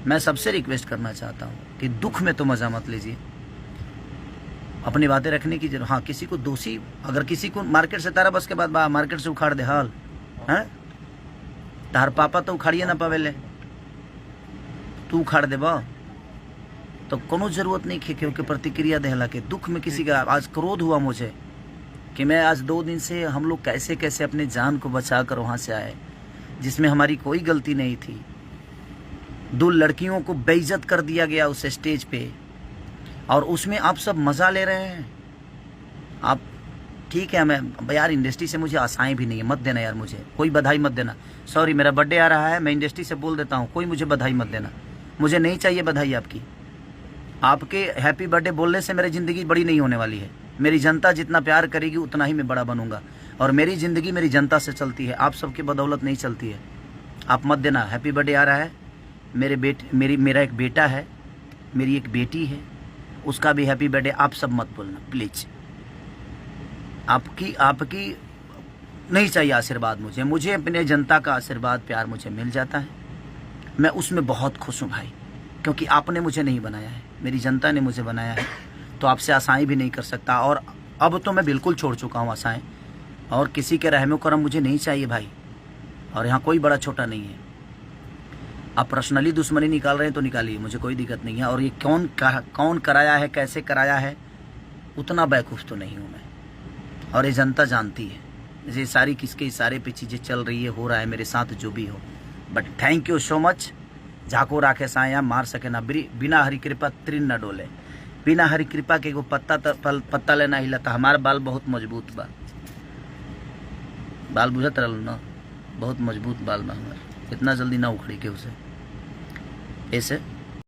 मैं सबसे रिक्वेस्ट करना चाहता हूँ कि दुख में तो मजा मत लीजिए, अपनी बातें रखने की जरूरत। हाँ, किसी को दोषी, अगर किसी को मार्केट से तारा बस के बाद मार्केट से उखाड़ दे हाल है, तार पापा तो उखाड़िए ना पावेले, तू उखाड़ दे बा तो कोनो जरूरत नहीं खेखे के प्रतिक्रिया देहला के। दुख में किसी का आज क्रोध हुआ मुझे कि मैं आज 2 दिन से हम लोग कैसे कैसे अपने जान को बचा कर वहाँ से आए, जिसमें हमारी कोई गलती नहीं थी। 2 लड़कियों को बेइज्जत कर दिया गया उस स्टेज पे, और उसमें आप सब मज़ा ले रहे हैं। आप ठीक है, मैं यार इंडस्ट्री से मुझे आशाएं भी नहीं है, मत देना यार, मुझे कोई बधाई मत देना। सॉरी, मेरा बर्थडे आ रहा है, मैं इंडस्ट्री से बोल देता हूँ, कोई मुझे बधाई मत देना, मुझे नहीं चाहिए बधाई आपकी। आपके हैप्पी बर्थडे बोलने से मेरी ज़िंदगी बड़ी नहीं होने वाली है। मेरी जनता जितना प्यार करेगी उतना ही मैं बड़ा बनूंगा, और मेरी ज़िंदगी मेरी जनता से चलती है, आप सबके बदौलत नहीं चलती है। आप मत देना। हैप्पी बर्थडे आ रहा है, मेरा एक बेटा है, मेरी एक बेटी है, उसका भी हैप्पी बर्थडे। आप सब मत बोलना प्लीज़। आपकी नहीं चाहिए आशीर्वाद मुझे अपने जनता का आशीर्वाद प्यार मुझे मिल जाता है। मैं उसमें बहुत खुश हूँ भाई, क्योंकि आपने मुझे नहीं बनाया है, मेरी जनता ने मुझे बनाया है। तो आपसे आशाएं भी नहीं कर सकता, और अब तो मैं बिल्कुल छोड़ चुका हूँ आशाएं, और किसी के रहमो करम मुझे नहीं चाहिए भाई। और यहाँ कोई बड़ा छोटा नहीं है। आप पर्सनली दुश्मनी निकाल रहे हैं तो निकालिए, मुझे कोई दिक्कत नहीं है। और ये कौन कराया है, कैसे कराया है, उतना बेवकूफ़ तो नहीं हूँ मैं, और ये जनता जानती है। ये सारी किसके इशारे पे चीज़ें चल रही है, हो रहा है मेरे साथ जो भी हो। But thank you so much. झाको राखे साया मार सके ना, बिना हरी कृपा तृण न डोले। बिना हरी कृपा के एगो पत्ता लेना हिलता। हमारा बाल बहुत मजबूत बा, बाल बुझत रहल ना, बहुत मजबूत बाल बा हमार, इतना जल्दी ना उखड़ी के उसे ऐसे